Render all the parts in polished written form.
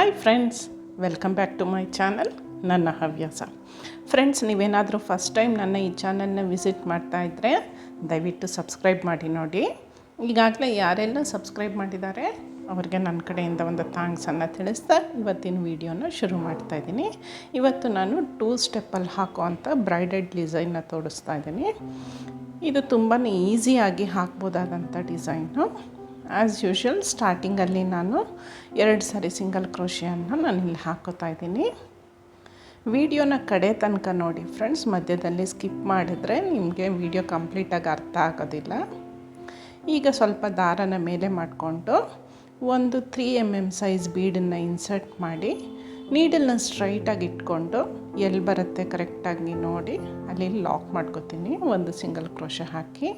Hi friends, welcome back to my channel. ನನ್ನ ಹವ್ಯಾಸ. Friends, ನೀವೇನಾದರೂ ಫಸ್ಟ್ ಟೈಮ್ ನನ್ನ ಈ ಚಾನಲ್ನ ವಿಸಿಟ್ ಮಾಡ್ತಾಯಿದ್ರೆ ದಯವಿಟ್ಟು ಸಬ್ಸ್ಕ್ರೈಬ್ ಮಾಡಿ ನೋಡಿ. ಈಗಾಗಲೇ ಯಾರೆಲ್ಲ ಸಬ್ಸ್ಕ್ರೈಬ್ ಮಾಡಿದ್ದಾರೆ ಅವ್ರಿಗೆ ನನ್ನ ಕಡೆಯಿಂದ ಒಂದು ಥ್ಯಾಂಕ್ಸನ್ನು ತಿಳಿಸ್ತಾ ಇವತ್ತಿನ ವೀಡಿಯೋನ ಶುರು ಮಾಡ್ತಾಯಿದ್ದೀನಿ. ಇವತ್ತು ನಾನು 2 ಸ್ಟೆಪ್ಪಲ್ಲಿ ಹಾಕುವಂಥ ಬ್ರೈಡೆಡ್ ಡಿಸೈನ್ನ ತೋರಿಸ್ತಾ ಇದ್ದೀನಿ. ಇದು ತುಂಬಾ ಈಸಿಯಾಗಿ ಹಾಕ್ಬೋದಾದಂಥ ಡಿಸೈನು. ಆ್ಯಸ್ ಯೂಶ್ವಲ್ ಸ್ಟಾರ್ಟಿಂಗಲ್ಲಿ ನಾನು 2 ಸಾರಿ ಸಿಂಗಲ್ ಕ್ರೋಶಿಯನ್ನು ನಾನಿಲ್ಲಿ ಹಾಕೋತಾ ಇದ್ದೀನಿ. ವಿಡಿಯೋನ ಕಡೆ ತನಕ ನೋಡಿ ಫ್ರೆಂಡ್ಸ್, ಮಧ್ಯದಲ್ಲಿ ಸ್ಕಿಪ್ ಮಾಡಿದರೆ ನಿಮಗೆ ವಿಡಿಯೋ ಕಂಪ್ಲೀಟಾಗಿ ಅರ್ಥ ಆಗೋದಿಲ್ಲ. ಈಗ ಸ್ವಲ್ಪ ದಾರನ ಮೇಲೆ ಮಾಡಿಕೊಂಡು ಒಂದು 3 mm ಸೈಜ್ ಬೀಡನ್ನು ಇನ್ಸರ್ಟ್ ಮಾಡಿ ನೀಡಲ್ನ ಸ್ಟ್ರೈಟಾಗಿ ಇಟ್ಕೊಂಡು ಎಲ್ಲಿ ಬರುತ್ತೆ ಕರೆಕ್ಟಾಗಿ ನೋಡಿ ಅಲ್ಲಿ ಲಾಕ್ ಮಾಡ್ಕೊತೀನಿ ಒಂದು ಸಿಂಗಲ್ ಕ್ರೋಶ ಹಾಕಿ.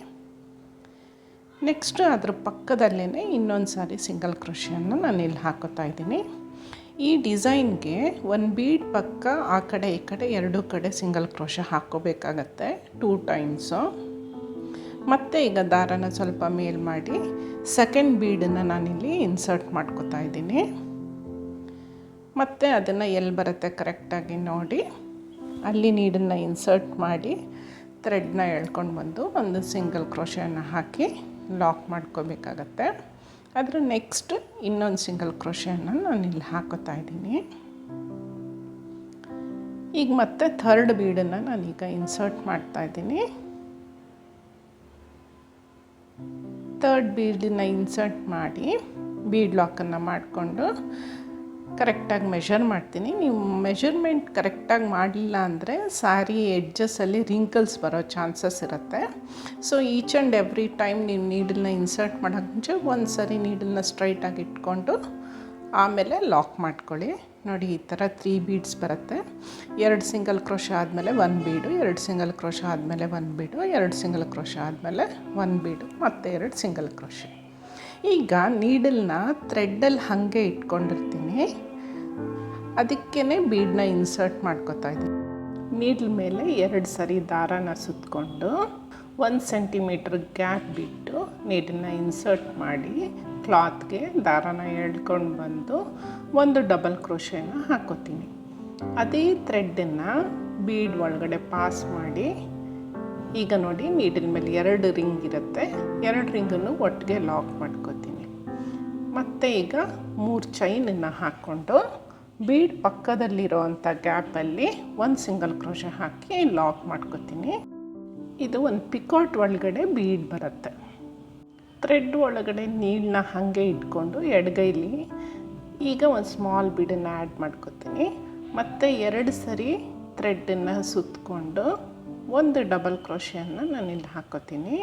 ನೆಕ್ಸ್ಟು ಅದ್ರ ಪಕ್ಕದಲ್ಲೇ ಇನ್ನೊಂದು ಸಾರಿ ಸಿಂಗಲ್ ಕ್ರೋಶಿಯನ್ನು ನಾನು ಇಲ್ಲಿ ಹಾಕೋತಾ ಇದ್ದೀನಿ. ಈ ಡಿಸೈನ್ಗೆ ಒಂದು ಬೀಡ್ ಪಕ್ಕ ಆ ಕಡೆ ಈ ಕಡೆ 2 ಕಡೆ ಸಿಂಗಲ್ ಕ್ರೋಶ ಹಾಕ್ಕೋಬೇಕಾಗತ್ತೆ 2 ಟೈಮ್ಸು. ಮತ್ತು ಈಗ ದಾರನ ಸ್ವಲ್ಪ ಮೇಲ್ ಮಾಡಿ ಸೆಕೆಂಡ್ ಬೀಡನ್ನು ನಾನಿಲ್ಲಿ ಇನ್ಸರ್ಟ್ ಮಾಡ್ಕೋತಾ ಇದ್ದೀನಿ. ಮತ್ತು ಅದನ್ನು ಎಲ್ಲಿ ಬರುತ್ತೆ ಕರೆಕ್ಟಾಗಿ ನೋಡಿ ಅಲ್ಲಿ ನೀಡನ್ನು ಇನ್ಸರ್ಟ್ ಮಾಡಿ ಥ್ರೆಡ್ನ ಎಳ್ಕೊಂಡು ಬಂದು ಒಂದು ಸಿಂಗಲ್ ಕ್ರೋಶವನ್ನು ಹಾಕಿ ಲಾಕ್ ಮಾಡ್ಕೋಬೇಕಾಗತ್ತೆ. ಅದರ ನೆಕ್ಸ್ಟ್ ಇನ್ನೊಂದು ಸಿಂಗಲ್ ಕ್ರೋಶವನ್ನು ನಾನು ಇಲ್ಲಿ ಹಾಕೋತಾ ಇದ್ದೀನಿ. ಈಗ ಮತ್ತೆ 3rd ಬೀಡನ್ನು ನಾನೀಗ ಇನ್ಸರ್ಟ್ ಮಾಡ್ತಾ ಇದ್ದೀನಿ. 3rd ಬೀಡನ್ನು ಇನ್ಸರ್ಟ್ ಮಾಡಿ ಬೀಡ್ ಲಾಕನ್ನು ಮಾಡಿಕೊಂಡು ಕರೆಕ್ಟಾಗಿ ಮೆಷರ್ ಮಾಡ್ತೀನಿ. ನೀವು ಮೆಷರ್ಮೆಂಟ್ ಕರೆಕ್ಟಾಗಿ ಮಾಡಲಿಲ್ಲ ಅಂದರೆ ಸ್ಯಾರಿ ಎಡ್ಜಸ್ಸಲ್ಲಿ ರಿಂಕಲ್ಸ್ ಬರೋ ಚಾನ್ಸಸ್ ಇರುತ್ತೆ. So each and every time ನೀವು ನೀಡಲ್ನ ಇನ್ಸರ್ಟ್ ಮಾಡೋಕ್ಕೆ ಮುಂಚೆ ಒಂದು ಸರಿ ನೀಡಲ್ನ ಸ್ಟ್ರೈಟಾಗಿ ಇಟ್ಕೊಂಡು ಆಮೇಲೆ ಲಾಕ್ ಮಾಡ್ಕೊಳ್ಳಿ. ನೋಡಿ ಈ ಥರ 3 ಬೀಡ್ಸ್ ಬರುತ್ತೆ. 2 ಸಿಂಗಲ್ ಕ್ರೋಶ ಆದಮೇಲೆ 1 ಬೀಡು, 2 ಸಿಂಗಲ್ ಕ್ರೋಶ ಆದಮೇಲೆ 1 ಬೀಡು, 2 ಸಿಂಗಲ್ ಕ್ರೋಶ ಆದಮೇಲೆ 1 ಬೀಡು, ಮತ್ತು 2 ಸಿಂಗಲ್ ಕ್ರೋಶ. ಈಗ ನೀಡಲ್ನ ಥ್ರೆಡ್ಡಲ್ಲಿ ಹಾಗೆ ಇಟ್ಕೊಂಡಿರ್ತೀನಿ. ಅದಕ್ಕೇ ಬೀಡನ್ನ ಇನ್ಸರ್ಟ್ ಮಾಡ್ಕೋತಾ ಇದ್ದೀನಿ. ನೀಡಲ್ ಮೇಲೆ 2 ಸರಿ ದಾರನ ಸುತ್ತಕೊಂಡು 1 ಸೆಂಟಿಮೀಟ್ರ್ ಗ್ಯಾಪ್ ಬಿಟ್ಟು ನೀಡಲ್ನ ಇನ್ಸರ್ಟ್ ಮಾಡಿ ಕ್ಲಾತ್ಗೆ ದಾರನ ಎಳ್ಕೊಂಡು ಬಂದು ಒಂದು ಡಬಲ್ ಕ್ರೋಶೆನ ಹಾಕೋತೀನಿ. ಅದೇ ಥ್ರೆಡ್ಡನ್ನು ಬೀಡ್ ಒಳಗಡೆ ಪಾಸ್ ಮಾಡಿ ಈಗ ನೋಡಿ ನೀಡಲ್ ಮೇಲೆ 2 ರಿಂಗ್ ಇರುತ್ತೆ, 2 ರಿಂಗನ್ನು ಒಟ್ಟಿಗೆ ಲಾಕ್ ಮಾಡ್ಕೋತೀನಿ. ಮತ್ತು ಈಗ 3 ಚೈನನ್ನು ಹಾಕ್ಕೊಂಡು ಬೀಡ್ ಪಕ್ಕದಲ್ಲಿರೋ ಅಂಥ ಗ್ಯಾಪಲ್ಲಿ 1 ಸಿಂಗಲ್ ಕ್ರೋಶ ಹಾಕಿ ಲಾಕ್ ಮಾಡ್ಕೋತೀನಿ. ಇದು ಒಂದು ಪಿಕಾಟ್ ಒಳಗಡೆ ಬೀಡ್ ಬರುತ್ತೆ. ಥ್ರೆಡ್ ಒಳಗಡೆ ನೀಡನ್ನ ಹಾಗೆ ಇಟ್ಕೊಂಡು ಎಡಗೈಲಿ ಈಗ ಒಂದು ಸ್ಮಾಲ್ ಬೀಡನ್ನು ಆ್ಯಡ್ ಮಾಡ್ಕೋತೀನಿ. ಮತ್ತು 2 ಸರಿ ಥ್ರೆಡ್ಡನ್ನು ಸುತ್ತಕೊಂಡು ಒಂದು ಡಬಲ್ ಕ್ರೋಶೆಯನ್ನು ನಾನಿಲ್ಲಿ ಹಾಕೋತೀನಿ.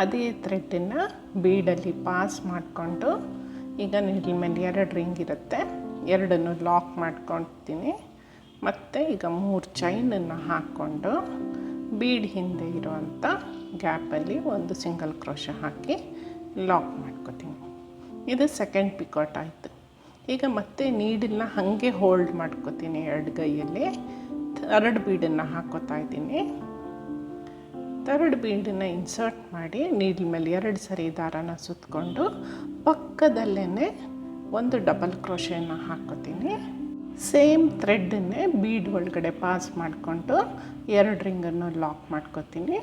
ಅದೇ ಥ್ರೆಡ್ಡನ್ನು ಬೀಡಲ್ಲಿ ಪಾಸ್ ಮಾಡಿಕೊಂಡು ಈಗ ನೀಡಲ್ ಮೇಲೆ 2 ರಿಂಗ್ ಇರುತ್ತೆ, 2 ಲಾಕ್ ಮಾಡ್ಕೊತೀನಿ. ಮತ್ತು ಈಗ 3 ಚೈನನ್ನು ಹಾಕ್ಕೊಂಡು ಬೀಡ್ ಹಿಂದೆ ಇರುವಂಥ ಗ್ಯಾಪಲ್ಲಿ ಒಂದು ಸಿಂಗಲ್ ಕ್ರೋಶ ಹಾಕಿ ಲಾಕ್ ಮಾಡ್ಕೋತೀನಿ. ಇದು ಸೆಕೆಂಡ್ ಪಿಕಾಟ್ ಆಯಿತು. ಈಗ ಮತ್ತೆ ನೀಡಲ್ನ ಹಾಗೆ ಹೋಲ್ಡ್ ಮಾಡ್ಕೋತೀನಿ ಎಡಗೈಯಲ್ಲಿ. 3rd ಬೀಡನ್ನು ಹಾಕೋತಾ ಇದ್ದೀನಿ. 3rd ಬೀಡನ್ನು ಇನ್ಸರ್ಟ್ ಮಾಡಿ ನೀಡಲ್ ಮೇಲೆ 2 ಸರಿ ದಾರನ ಸುತ್ತಕೊಂಡು ಪಕ್ಕದಲ್ಲೇ ಒಂದು ಡಬಲ್ ಕ್ರೋಶೆಯನ್ನು ಹಾಕೋತೀನಿ. ಸೇಮ್ ಥ್ರೆಡ್ಡನ್ನೇ ಬೀಡ್ ಒಳಗಡೆ ಪಾಸ್ ಮಾಡಿಕೊಂಡು 2 ರಿಂಗನ್ನು ಲಾಕ್ ಮಾಡ್ಕೋತೀನಿ.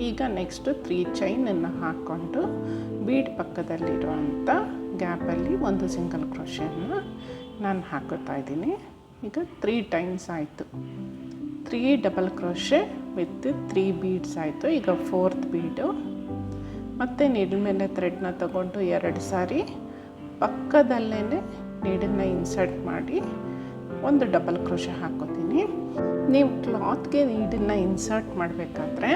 ಈಗ ನೆಕ್ಸ್ಟು 3 ಚೈನನ್ನು ಹಾಕ್ಕೊಂಡು ಬೀಡ್ ಪಕ್ಕದಲ್ಲಿರುವಂಥ ಗ್ಯಾಪಲ್ಲಿ ಒಂದು ಸಿಂಗಲ್ ಕ್ರೋಶೆಯನ್ನು ನಾನು ಹಾಕೋತಾ ಇದ್ದೀನಿ. ಈಗ 3 ಟೈಮ್ಸ್ ಆಯಿತು. 3 ಡಬಲ್ ಕ್ರೋಶೆ ವಿತ್ 3 ಬೀಡ್ಸ್ ಆಯಿತು. ಈಗ 4th ಬೀಡು. ಮತ್ತು ನೀಡಲ್ ಮೇಲೆ ಥ್ರೆಡ್ನ ತಗೊಂಡು 2 ಸಾರಿ ಪಕ್ಕದಲ್ಲೇ ನೀಡನ್ನ ಇನ್ಸರ್ಟ್ ಮಾಡಿ ಒಂದು ಡಬಲ್ ಕ್ರೋಶ ಹಾಕೋತೀನಿ. ನೀವು ಕ್ಲಾತ್ಗೆ ನೀಡನ್ನ ಇನ್ಸರ್ಟ್ ಮಾಡಬೇಕಾದ್ರೆ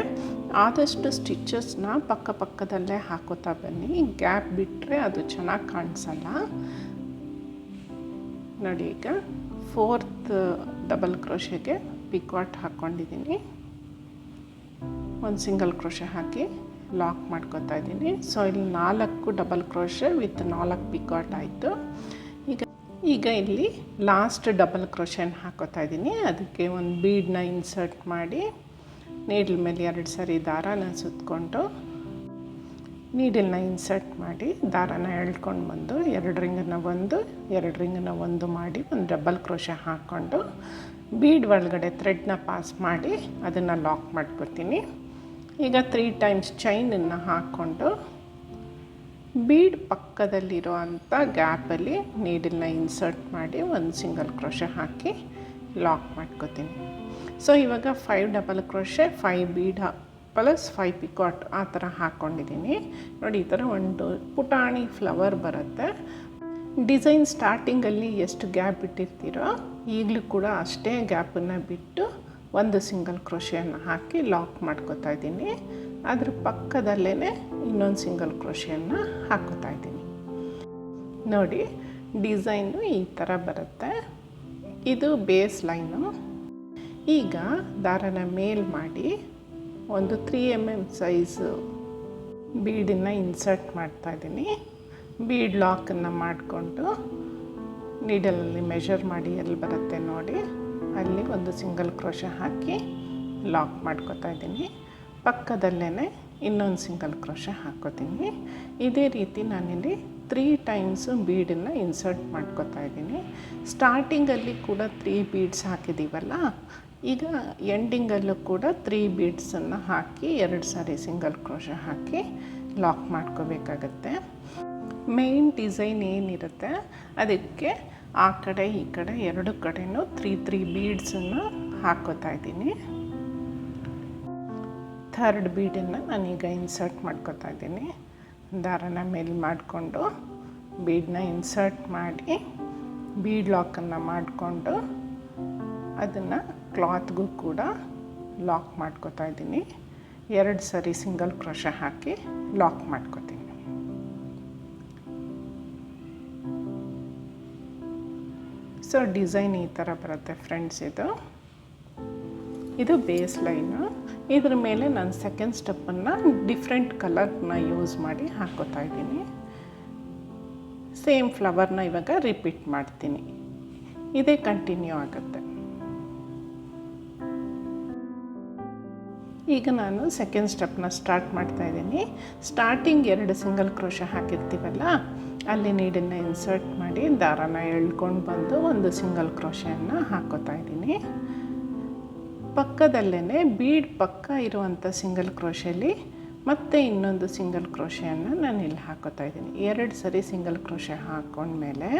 ಆದಷ್ಟು ಸ್ಟಿಚಸ್ನ ಪಕ್ಕದಲ್ಲೇ ಹಾಕೋತಾ ಬನ್ನಿ. ಗ್ಯಾಪ್ ಬಿಟ್ಟರೆ ಅದು ಚೆನ್ನಾಗಿ ಕಾಣಿಸಲ್ಲ. ನೋಡಿ ಈಗ 4th ಡಬಲ್ ಕ್ರೋಶೆಗೆ ಪಿಕಾಟ್ ಹಾಕ್ಕೊಂಡಿದ್ದೀನಿ. ಒಂದು ಸಿಂಗಲ್ ಕ್ರೋಶ ಹಾಕಿ ಲಾಕ್ ಮಾಡ್ಕೋತಾ ಇದ್ದೀನಿ. ಸೊ ಇಲ್ಲಿ 4 ಡಬಲ್ ಕ್ರೋಶೆ ವಿತ್ 4 ಪಿಕಾಟ್ ಆಯಿತು. ಈಗ ಇಲ್ಲಿ ಲಾಸ್ಟ್ ಡಬಲ್ ಕ್ರೋಶೆನ ಹಾಕೋತಾ ಇದ್ದೀನಿ. ಅದಕ್ಕೆ ಒಂದು ಬೀಡನ್ನ ಇನ್ಸರ್ಟ್ ಮಾಡಿ ನೀಡಲ್ ಮೇಲೆ 2 ಸರಿ ದಾರನ ಸುತ್ತಕೊಂಡು ನೀಡಲ್ನ ಇನ್ಸರ್ಟ್ ಮಾಡಿ ದಾರನ ಎಳ್ಕೊಂಡು ಬಂದು 2 ರಿಂಗನ್ನು ಒಂದು 2 ರಿಂಗನ್ನು ಒಂದು ಮಾಡಿ ಒಂದು ಡಬಲ್ ಕ್ರೋಶೆ ಹಾಕ್ಕೊಂಡು ಬೀಡ್ ಒಳಗಡೆ ಥ್ರೆಡ್ನ ಪಾಸ್ ಮಾಡಿ ಅದನ್ನು ಲಾಕ್ ಮಾಡ್ಕೊತೀನಿ. ಈಗ 3 ಟೈಮ್ಸ್ ಚೈನನ್ನು ಹಾಕ್ಕೊಂಡು ಬೀಡ್ ಪಕ್ಕದಲ್ಲಿರೋ ಅಂಥ ಗ್ಯಾಪಲ್ಲಿ ನೀಡಲ್ನ ಇನ್ಸರ್ಟ್ ಮಾಡಿ ಒಂದು ಸಿಂಗಲ್ ಕ್ರೋಶೆ ಹಾಕಿ ಲಾಕ್ ಮಾಡ್ಕೊತೀನಿ. ಸೊ ಇವಾಗ 5 double crochet 5 bead plus 5 picot ಆ ಥರ ಹಾಕ್ಕೊಂಡಿದ್ದೀನಿ. ನೋಡಿ, ಈ ಥರ ಒಂದು ಪುಟಾಣಿ ಫ್ಲವರ್ ಬರುತ್ತೆ. ಡಿಸೈನ್ ಸ್ಟಾರ್ಟಿಂಗಲ್ಲಿ ಎಷ್ಟು ಗ್ಯಾಪ್ ಬಿಟ್ಟಿರ್ತೀರೋ ಈಗಲೂ ಕೂಡ ಅಷ್ಟೇ ಗ್ಯಾಪನ್ನು ಬಿಟ್ಟು ಒಂದು ಸಿಂಗಲ್ ಕ್ರೋಶೆಯನ್ನು ಹಾಕಿ ಲಾಕ್ ಮಾಡ್ಕೊತಾ ಇದ್ದೀನಿ. ಅದ್ರ ಪಕ್ಕದಲ್ಲೇ ಇನ್ನೊಂದು ಸಿಂಗಲ್ ಕ್ರೋಶೆಯನ್ನು ಹಾಕ್ಕೋತಾ ಇದ್ದೀನಿ. ನೋಡಿ, ಡಿಸೈನು ಈ ಥರ ಬರುತ್ತೆ. ಇದು ಬೇಸ್ ಲೈನು. ಈಗ ದಾರನ ಮೇಲ್ ಮಾಡಿ ಒಂದು 3 mm ಸೈಜು ಬೀಡನ್ನು ಇನ್ಸರ್ಟ್ ಮಾಡ್ತಾಯಿದ್ದೀನಿ. ಬೀಡ್ ಲಾಕನ್ನು ಮಾಡಿಕೊಂಡು ನೀಡಲಲ್ಲಿ ಮೆಷರ್ ಮಾಡಿ ಎಲ್ಲಿ ಬರುತ್ತೆ ನೋಡಿ ಅಲ್ಲಿ ಒಂದು ಸಿಂಗಲ್ ಕ್ರೋಶೆ ಹಾಕಿ ಲಾಕ್ ಮಾಡ್ಕೊತಾ ಇದ್ದೀನಿ. ಪಕ್ಕದಲ್ಲೇ ಇನ್ನೊಂದು ಸಿಂಗಲ್ ಕ್ರೋಶೆ ಹಾಕ್ಕೋತೀನಿ. ಇದೇ ರೀತಿ ನಾನಿಲ್ಲಿ 3 ಟೈಮ್ಸು ಬೀಡನ್ನು ಇನ್ಸರ್ಟ್ ಮಾಡ್ಕೊತಾ ಇದ್ದೀನಿ. ಸ್ಟಾರ್ಟಿಂಗಲ್ಲಿ ಕೂಡ 3 ಬೀಡ್ಸ್ ಹಾಕಿದ್ದೀವಲ್ಲ, ಈಗ ಎಂಡಿಂಗಲ್ಲೂ ಕೂಡ 3 ಬೀಡ್ಸನ್ನು ಹಾಕಿ 2 ಸಾರಿ ಸಿಂಗಲ್ ಕ್ರೋಶೆ ಹಾಕಿ ಲಾಕ್ ಮಾಡ್ಕೋಬೇಕಾಗತ್ತೆ. ಮೇನ್ ಡಿಸೈನ್ ಏನಿರುತ್ತೆ ಅದಕ್ಕೆ ಆ ಕಡೆ ಈ ಕಡೆ 2 ಕಡೆಯೂ 3 ಬೀಡ್ಸನ್ನು ಹಾಕ್ಕೋತಾ ಇದ್ದೀನಿ. 3rd ಬೀಡನ್ನು ನಾನೀಗ ಇನ್ಸರ್ಟ್ ಮಾಡ್ಕೋತಾ ಇದ್ದೀನಿ. ದಾರನ ಮೇಲೆ ಮಾಡಿಕೊಂಡು ಬೀಡನ್ನ ಇನ್ಸರ್ಟ್ ಮಾಡಿ ಬೀಡ್ ಲಾಕನ್ನು ಮಾಡಿಕೊಂಡು ಅದನ್ನು ಕ್ಲಾತ್ಗೂ ಕೂಡ ಲಾಕ್ ಮಾಡ್ಕೋತಾ ಇದ್ದೀನಿ. 2 ಸರಿ ಸಿಂಗಲ್ ಕ್ರೋಶೆ ಹಾಕಿ ಲಾಕ್ ಮಾಡ್ಕೋತೀನಿ. ಸೊ ಡಿಸೈನ್ ಈ ಥರ ಬರುತ್ತೆ ಫ್ರೆಂಡ್ಸ್. ಇದು ಬೇಸ್ ಲೈನು. ಇದ್ರ ಮೇಲೆ ನಾನು ಸೆಕೆಂಡ್ ಸ್ಟೆಪ್ಪನ್ನು ಡಿಫ್ರೆಂಟ್ ಕಲರ್ನ ಯೂಸ್ ಮಾಡಿ ಹಾಕ್ಕೋತಾ ಇದ್ದೀನಿ. ಸೇಮ್ ಫ್ಲವರ್ನ ಇವಾಗ ರಿಪೀಟ್ ಮಾಡ್ತೀನಿ. ಇದೇ ಕಂಟಿನ್ಯೂ ಆಗುತ್ತೆ. ಈಗ ನಾನು ಸೆಕೆಂಡ್ ಸ್ಟೆಪ್ನ ಸ್ಟಾರ್ಟ್ ಮಾಡ್ತಾಯಿದ್ದೀನಿ. ಸ್ಟಾರ್ಟಿಂಗ್ 2 ಸಿಂಗಲ್ ಕ್ರೋಶೆ ಹಾಕಿರ್ತೀವಲ್ಲ ಅಲ್ಲಿ ನೀಡನ್ನು ಇನ್ಸರ್ಟ್ ಮಾಡಿ ದಾರನ ಎಳ್ಕೊಂಡು ಬಂದು ಒಂದು ಸಿಂಗಲ್ ಕ್ರೋಶೆಯನ್ನು ಹಾಕ್ಕೋತಾ ಇದ್ದೀನಿ. ಪಕ್ಕದಲ್ಲೇ ಬೀಡ್ ಪಕ್ಕ ಇರುವಂಥ ಸಿಂಗಲ್ ಕ್ರೋಶೆಯಲ್ಲಿ ಮತ್ತೆ ಇನ್ನೊಂದು ಸಿಂಗಲ್ ಕ್ರೋಶೆಯನ್ನು ನಾನು ಇಲ್ಲಿ ಹಾಕ್ಕೋತಾ ಇದ್ದೀನಿ. 2 ಸರಿ ಸಿಂಗಲ್ ಕ್ರೋಶೆ ಹಾಕ್ಕೊಂಡ್ಮೇಲೆ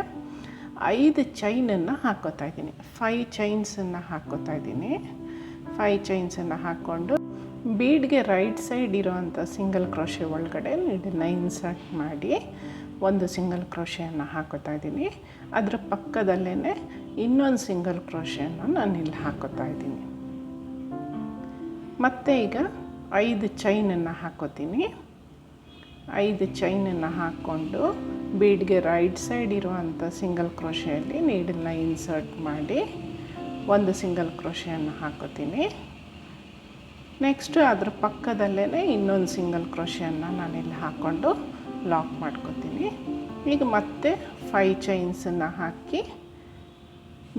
5 ಚೈನನ್ನು ಹಾಕ್ಕೋತಾ ಇದ್ದೀನಿ. 5 ಚೈನ್ಸನ್ನು ಹಾಕ್ಕೋತಾ ಇದ್ದೀನಿ. 5 ಚೈನ್ಸನ್ನು ಹಾಕ್ಕೊಂಡು ಬೀಡ್ಗೆ ರೈಟ್ ಸೈಡ್ ಇರೋವಂಥ ಸಿಂಗಲ್ ಕ್ರೋಶೆ ಒಳಗಡೆ ನೀಡನ್ನು ಇನ್ಸರ್ಟ್ ಮಾಡಿ ಒಂದು ಸಿಂಗಲ್ ಕ್ರೋಶೆಯನ್ನು ಹಾಕ್ಕೋತಾ ಇದ್ದೀನಿ. ಅದರ ಪಕ್ಕದಲ್ಲೇ ಇನ್ನೊಂದು ಸಿಂಗಲ್ ಕ್ರೋಶೆಯನ್ನು ನಾನು ಇಲ್ಲಿ ಹಾಕ್ಕೋತಾ ಇದ್ದೀನಿ. ಮತ್ತು ಈಗ 5 ಚೈನನ್ನು ಹಾಕ್ಕೋತೀನಿ. 5 ಚೈನನ್ನು ಹಾಕ್ಕೊಂಡು ಬೀಡ್ಗೆ ರೈಟ್ ಸೈಡ್ ಇರುವಂಥ ಸಿಂಗಲ್ ಕ್ರೋಶೆಯಲ್ಲಿ ನೀಡನ್ನು ಇನ್ಸರ್ಟ್ ಮಾಡಿ ಒಂದು ಸಿಂಗಲ್ ಕ್ರೋಶೆಯನ್ನು ಹಾಕ್ಕೋತೀನಿ. ನೆಕ್ಸ್ಟು ಅದ್ರ ಪಕ್ಕದಲ್ಲೇ ಇನ್ನೊಂದು ಸಿಂಗಲ್ ಕ್ರೋಶೆಯನ್ನು ನಾನಿಲ್ಲಿ ಹಾಕ್ಕೊಂಡು ಲಾಕ್ ಮಾಡ್ಕೋತೀನಿ. ಈಗ ಮತ್ತೆ 5 ಚೈನ್ಸನ್ನು ಹಾಕಿ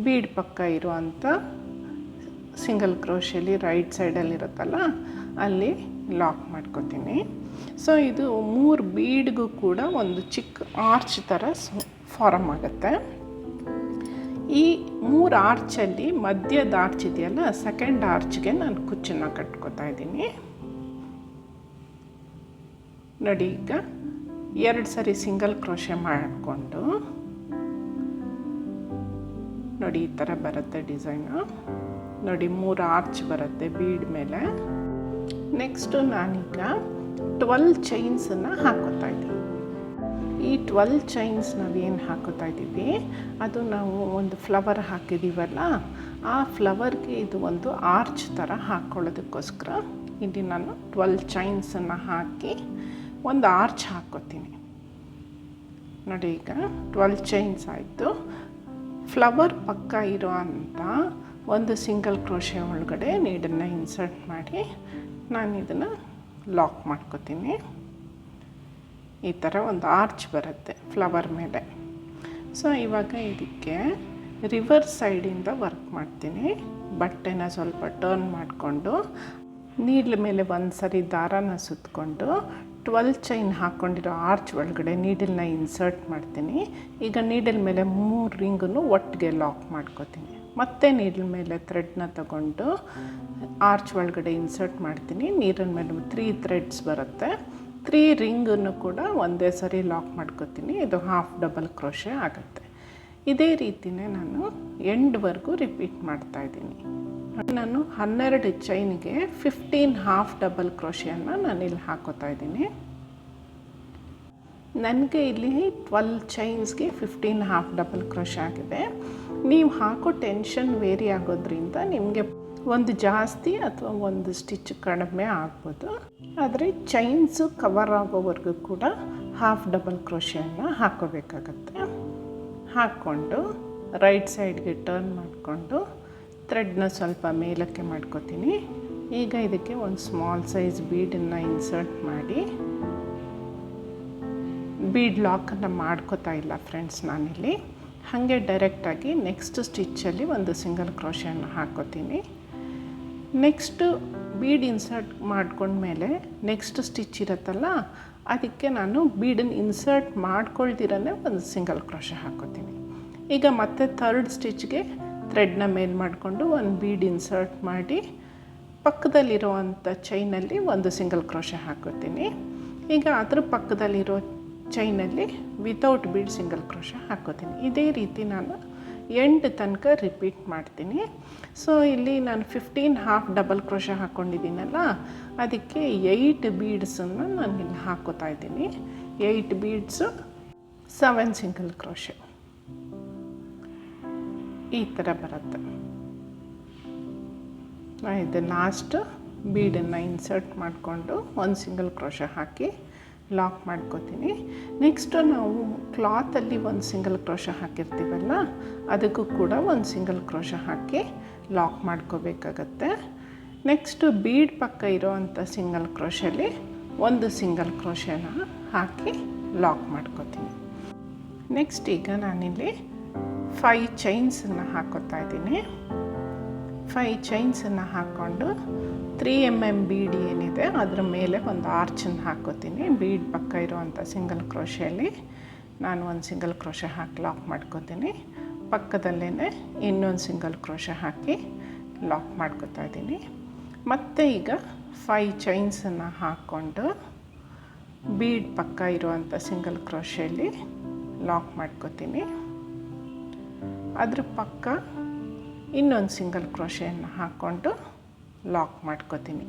ಬೀಡ್ ಪಕ್ಕ ಇರುವಂಥ ಸಿಂಗಲ್ ಕ್ರೋಶೆಯಲ್ಲಿ ರೈಟ್ ಸೈಡಲ್ಲಿರುತ್ತಲ್ಲ ಅಲ್ಲಿ ಲಾಕ್ ಮಾಡ್ಕೋತೀನಿ. ಸೊ ಇದು 3 ಬೀಡ್ಗೂ ಕೂಡ ಒಂದು ಚಿಕ್ಕ ಆರ್ಚ್ ಥರ ಫಾರಮ್ ಆಗುತ್ತೆ. ಈ 3 ಆರ್ಚಲ್ಲಿ ಮಧ್ಯದ ಆರ್ಚ್ ಇದೆಯಲ್ಲ, ಸೆಕೆಂಡ್ ಆರ್ಚ್ಗೆ ನಾನು ಕುಚ್ಚನ್ನು ಕಟ್ಕೋತಾ ಇದ್ದೀನಿ. ನೋಡಿ, ಈಗ 2 ಸರಿ ಸಿಂಗಲ್ ಕ್ರೋಶೆ ಮಾಡಿಕೊಂಡು ನೋಡಿ ಈ ಥರ ಬರುತ್ತೆ ಡಿಸೈನು. ನೋಡಿ 3 ಆರ್ಚ್ ಬರುತ್ತೆ ಬೀಡ್ ಮೇಲೆ. ನೆಕ್ಸ್ಟು ನಾನೀಗ 12 ಚೈನ್ಸನ್ನು ಹಾಕೋತಾ ಇದ್ದೀನಿ. ಈ 12 ಚೈನ್ಸ್ ನಾವೇನು ಹಾಕೋತಾ ಇದ್ದೀವಿ ಅದು ನಾವು ಒಂದು ಫ್ಲವರ್ ಹಾಕಿದ್ದೀವಲ್ಲ, ಆ ಫ್ಲವರ್ಗೆ ಇದು ಒಂದು ಆರ್ಚ್ ಥರ ಹಾಕ್ಕೊಳ್ಳೋದಕ್ಕೋಸ್ಕರ ಇಲ್ಲಿ ನಾನು 12 ಚೈನ್ಸನ್ನು ಹಾಕಿ ಒಂದು ಆರ್ಚ್ ಹಾಕ್ಕೋತೀನಿ. ನೋಡಿ, ಈಗ 12 ಚೈನ್ಸ್ ಆಯಿತು. ಫ್ಲವರ್ ಪಕ್ಕ ಇರೋ ಅಂಥ ಒಂದು ಸಿಂಗಲ್ ಕ್ರೋಶೆ ಒಳಗಡೆ ನೀಡನ್ನು ಇನ್ಸರ್ಟ್ ಮಾಡಿ ನಾನು ಇದನ್ನು ಲಾಕ್ ಮಾಡ್ಕೋತೀನಿ. ಈ ಥರ ಒಂದು ಆರ್ಚ್ ಬರುತ್ತೆ ಫ್ಲವರ್ ಮೇಲೆ. ಸೊ ಇವಾಗ ಇದಕ್ಕೆ ರಿವರ್ಸ್ ಸೈಡಿಂದ ವರ್ಕ್ ಮಾಡ್ತೀನಿ. ಬಟ್ಟೆನ ಸ್ವಲ್ಪ ಟರ್ನ್ ಮಾಡಿಕೊಂಡು ನೀಡ್ಲ ಮೇಲೆ ಒಂದು ಸರಿ ದಾರನ ಸುತ್ತಕೊಂಡು 12 ಚೈನ್ ಹಾಕ್ಕೊಂಡಿರೋ ಆರ್ಚ್ ಒಳಗಡೆ ನೀಡಲ್ನ ಇನ್ಸರ್ಟ್ ಮಾಡ್ತೀನಿ. ಈಗ ನೀಡಲ್ ಮೇಲೆ 3 ರಿಂಗನ್ನು ಒಟ್ಟಿಗೆ ಲಾಕ್ ಮಾಡ್ಕೋತೀನಿ. ಮತ್ತೆ ನೀಡಲ್ ಮೇಲೆ ಥ್ರೆಡ್ನ ತಗೊಂಡು ಆರ್ಚ್ ಒಳಗಡೆ ಇನ್ಸರ್ಟ್ ಮಾಡ್ತೀನಿ. ನೀರಿನ ಮೇಲೆ 3 ಥ್ರೆಡ್ಸ್ ಬರುತ್ತೆ. 3 ರಿಂಗನ್ನು ಕೂಡ ಒಂದೇ ಸರಿ ಲಾಕ್ ಮಾಡ್ಕೋತೀನಿ. ಇದು ಹಾಫ್ ಡಬಲ್ ಕ್ರೋಶೆ ಆಗುತ್ತೆ. ಇದೇ ರೀತಿಯೇ ನಾನು ಎಂಡ್ವರೆಗೂ ರಿಪೀಟ್ ಮಾಡ್ತಾಯಿದ್ದೀನಿ. ನಾನು 12 ಚೈನ್ಗೆ 15 ಹಾಫ್ ಡಬಲ್ ಕ್ರೋಶೆಯನ್ನು ನಾನಿಲ್ಲಿ ಹಾಕೋತಾ ಇದ್ದೀನಿ. ನನಗೆ ಇಲ್ಲಿ 12 ಚೈನ್ಸ್ಗೆ 15 ಹಾಫ್ ಡಬಲ್ ಕ್ರೋಶೆ ಆಗಿದೆ. ನೀವು ಹಾಕೋ ಟೆನ್ಷನ್ ವೇರಿ ಆಗೋದ್ರಿಂದ ನಿಮಗೆ ಒಂದು ಜಾಸ್ತಿ ಅಥವಾ ಒಂದು ಸ್ಟಿಚ್ ಕಡಿಮೆ ಆಗ್ಬೋದು. ಆದರೆ ಚೈನ್ಸು ಕವರ್ ಆಗೋವರೆಗೂ ಕೂಡ ಹಾಫ್ ಡಬಲ್ ಕ್ರೋಶೆಯನ್ನು ಹಾಕೋಬೇಕಾಗತ್ತೆ. ಹಾಕ್ಕೊಂಡು ರೈಟ್ ಸೈಡ್ಗೆ ಟರ್ನ್ ಮಾಡಿಕೊಂಡು ಥ್ರೆಡ್ನ ಸ್ವಲ್ಪ ಮೇಲಕ್ಕೆ ಮಾಡ್ಕೋತೀನಿ. ಈಗ ಇದಕ್ಕೆ ಒಂದು ಸ್ಮಾಲ್ ಸೈಜ್ ಬೀಡನ್ನು ಇನ್ಸರ್ಟ್ ಮಾಡಿ, ಬೀಡ್ ಲಾಕನ್ನು ಮಾಡ್ಕೋತಾ ಇಲ್ಲ ಫ್ರೆಂಡ್ಸ್ ನಾನಿಲ್ಲಿ. ಹಾಗೆ ಡೈರೆಕ್ಟಾಗಿ ನೆಕ್ಸ್ಟ್ ಸ್ಟಿಚ್ಚಲ್ಲಿ ಒಂದು ಸಿಂಗಲ್ ಕ್ರೋಶೆಯನ್ನು ಹಾಕೋತೀನಿ. ನೆಕ್ಸ್ಟು ಬೀಡ್ ಇನ್ಸರ್ಟ್ ಮಾಡ್ಕೊಂಡ್ಮೇಲೆ ನೆಕ್ಸ್ಟ್ ಸ್ಟಿಚ್ ಇರುತ್ತಲ್ಲ, ಅದಕ್ಕೆ ನಾನು ಬೀಡನ್ನು ಇನ್ಸರ್ಟ್ ಮಾಡ್ಕೊಳ್ದಿರೇ ಒಂದು ಸಿಂಗಲ್ ಕ್ರೋಶೆ ಹಾಕೋತೀನಿ. ಈಗ ಮತ್ತೆ ಥರ್ಡ್ ಸ್ಟಿಚ್ಗೆ ಥ್ರೆಡ್ನ ಮೇಲ್ ಮಾಡಿಕೊಂಡು ಒಂದು ಬೀಡ್ ಇನ್ಸರ್ಟ್ ಮಾಡಿ ಪಕ್ಕದಲ್ಲಿರುವಂಥ ಚೈನಲ್ಲಿ ಒಂದು ಸಿಂಗಲ್ ಕ್ರೋಶೆ ಹಾಕೋತೀನಿ. ಈಗ ಅದ್ರ ಪಕ್ಕದಲ್ಲಿರೋ ಚೈನಲ್ಲಿ ವಿತೌಟ್ ಬೀಡ್ ಸಿಂಗಲ್ ಕ್ರೋಶೆ ಹಾಕೋತೀನಿ. ಇದೇ ರೀತಿ ನಾನು ಎಂಡ್ ತನಕ ರಿಪೀಟ್ ಮಾಡ್ತೀನಿ. ಸೊ ಇಲ್ಲಿ ನಾನು 15 ಹಾಫ್ ಡಬಲ್ ಕ್ರೋಶೆ ಹಾಕ್ಕೊಂಡಿದ್ದೀನಲ್ಲ, ಅದಕ್ಕೆ 8 ಬೀಡ್ಸನ್ನು ನಾನು ಇಲ್ಲಿ ಹಾಕೋತಾ ಇದ್ದೀನಿ. 8 ಬೀಡ್ಸು 7 ಸಿಂಗಲ್ ಕ್ರೋಶೆ ಈ ಥರ ಬರುತ್ತೆ. ಇದು ಲಾಸ್ಟ್ ಬೀಡನ್ನು ಇನ್ಸರ್ಟ್ ಮಾಡಿಕೊಂಡು ಒಂದು ಸಿಂಗಲ್ ಕ್ರೋಶೆ ಹಾಕಿ ಲಾಕ್ ಮಾಡ್ಕೋತೀನಿ. ನೆಕ್ಸ್ಟು ನಾವು ಕ್ಲಾತಲ್ಲಿ ಒಂದು ಸಿಂಗಲ್ ಕ್ರೋಶೆ ಹಾಕಿರ್ತೀವಲ್ಲ, ಅದಕ್ಕೂ ಕೂಡ ಒಂದು ಸಿಂಗಲ್ ಕ್ರೋಶೆ ಹಾಕಿ ಲಾಕ್ ಮಾಡ್ಕೋಬೇಕಾಗತ್ತೆ. ನೆಕ್ಸ್ಟು ಬೀಡ್ ಪಕ್ಕ ಇರೋವಂಥ ಸಿಂಗಲ್ ಕ್ರೋಶಲ್ಲಿ ಒಂದು ಸಿಂಗಲ್ ಕ್ರೋಶೆನ ಹಾಕಿ ಲಾಕ್ ಮಾಡ್ಕೋತೀನಿ. ನೆಕ್ಸ್ಟ್ ಈಗ ನಾನಿಲ್ಲಿ 5 ಚೈನ್ಸನ್ನು ಹಾಕೋತಾ ಇದ್ದೀನಿ. 5 ಚೈನ್ಸನ್ನು ಹಾಕ್ಕೊಂಡು 3 mm ಬೀಡ್ ಏನಿದೆ ಅದರ ಮೇಲೆ ಒಂದು ಆರ್ಚನ್ನು ಹಾಕೋತೀನಿ. ಬೀಡ್ ಪಕ್ಕ ಇರುವಂಥ ಸಿಂಗಲ್ ಕ್ರೋಶೆಯಲ್ಲಿ ನಾನು ಒಂದು ಸಿಂಗಲ್ ಕ್ರೋಶೆ ಹಾಕಿ ಲಾಕ್ ಮಾಡ್ಕೋತೀನಿ. ಪಕ್ಕದಲ್ಲೇ ಇನ್ನೊಂದು ಸಿಂಗಲ್ ಕ್ರೋಶೆ ಹಾಕಿ ಲಾಕ್ ಮಾಡ್ಕೋತಾ ಇದ್ದೀನಿ. ಮತ್ತು ಈಗ 5 ಚೈನ್ಸನ್ನು ಹಾಕ್ಕೊಂಡು ಬೀಡ್ ಪಕ್ಕ ಇರುವಂಥ ಸಿಂಗಲ್ ಕ್ರೋಶೆಯಲ್ಲಿ ಲಾಕ್ ಮಾಡ್ಕೋತೀನಿ. ಅದ್ರ ಪಕ್ಕ ಇನ್ನೊಂದು ಸಿಂಗಲ್ ಕ್ರೋಶೆಯನ್ನು ಹಾಕ್ಕೊಂಡು ಲಾಕ್ ಮಾಡ್ಕೋತೀನಿ.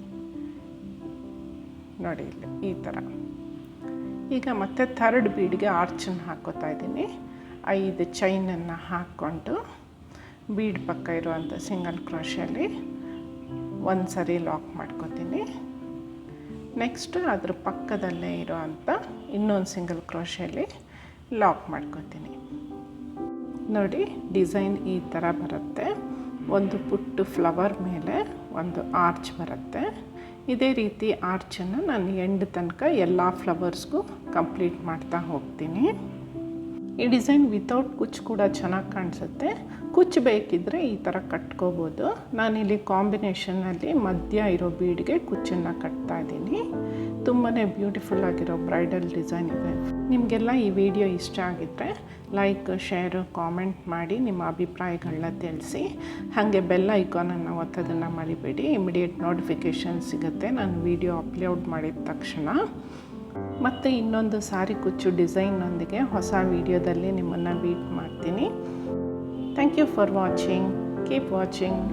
ನೋಡಿ ಇಲ್ಲಿ ಈ ಥರ. ಈಗ ಮತ್ತೆ ಥರ್ಡ್ ಬೀಡ್ಗೆ ಆರ್ಚನ್ನು ಹಾಕೋತಾ ಇದ್ದೀನಿ. 5 ಚೈನನ್ನು ಹಾಕ್ಕೊಂಡು ಬೀಡ್ ಪಕ್ಕ ಇರುವಂಥ ಸಿಂಗಲ್ ಕ್ರೋಶೆಯಲ್ಲಿ ಒಂದು ಸರಿ ಲಾಕ್ ಮಾಡ್ಕೋತೀನಿ. ನೆಕ್ಸ್ಟ್ ಅದ್ರ ಪಕ್ಕದಲ್ಲೇ ಇರೋವಂಥ ಇನ್ನೊಂದು ಸಿಂಗಲ್ ಕ್ರೋಶೆಯಲ್ಲಿ ಲಾಕ್ ಮಾಡ್ಕೋತೀನಿ. ನೋಡಿ ಡಿಸೈನ್ ಈ ಥರ ಬರುತ್ತೆ. ಒಂದು ಪುಟ್ಟು ಫ್ಲವರ್ ಮೇಲೆ ಒಂದು ಆರ್ಚ್ ಬರುತ್ತೆ. ಇದೇ ರೀತಿ ಆರ್ಚನ್ನು ನಾನು ಎಂಡ್ ತನಕ ಎಲ್ಲ ಫ್ಲವರ್ಸ್ಗೂ ಕಂಪ್ಲೀಟ್ ಮಾಡ್ತಾ ಹೋಗ್ತೀನಿ. ಈ ಡಿಸೈನ್ ವಿತೌಟ್ ಕುಚ್ಚು ಕೂಡ ಚೆನ್ನಾಗಿ ಕಾಣಿಸುತ್ತೆ. ಕುಚ್ಚು ಬೇಕಿದ್ದರೆ ಈ ಥರ ಕಟ್ಕೋಬೋದು. ನಾನಿಲ್ಲಿ ಕಾಂಬಿನೇಷನ್ನಲ್ಲಿ ಮಧ್ಯ ಇರೋ ಬೀಡ್ಗೆ ಕುಚ್ಚನ್ನು ಕಟ್ತಾ ಇದ್ದೀನಿ. ತುಂಬಾ ಬ್ಯೂಟಿಫುಲ್ ಆಗಿರೋ ಬ್ರೈಡಲ್ ಡಿಸೈನ್ ಇದೆ. ನಿಮಗೆಲ್ಲ ಈ ವಿಡಿಯೋ ಇಷ್ಟ ಆಗಿದ್ದರೆ ಲೈಕ್, ಶೇರು, ಕಾಮೆಂಟ್ ಮಾಡಿ ನಿಮ್ಮ ಅಭಿಪ್ರಾಯಗಳನ್ನ ತಿಳಿಸಿ. ಹಾಗೆ ಬೆಲ್ ಐಕಾನನ್ನು ಒತ್ತೋದನ್ನು ಮರಿಬೇಡಿ. ಇಮಿಡಿಯೇಟ್ ನೋಟಿಫಿಕೇಷನ್ ಸಿಗುತ್ತೆ ನಾನು ವಿಡಿಯೋ ಅಪ್ಲೋಡ್ ಮಾಡಿದ ತಕ್ಷಣ. ಮತ್ತು ಇನ್ನೊಂದು ಸಾರಿ ಕುಚ್ಚು ಡಿಸೈನ್ನೊಂದಿಗೆ ಹೊಸ ವಿಡಿಯೋದಲ್ಲಿ ನಿಮ್ಮನ್ನು ಮೀಟ್ ಮಾಡ್ತೀನಿ. Thank you for watching. Keep watching.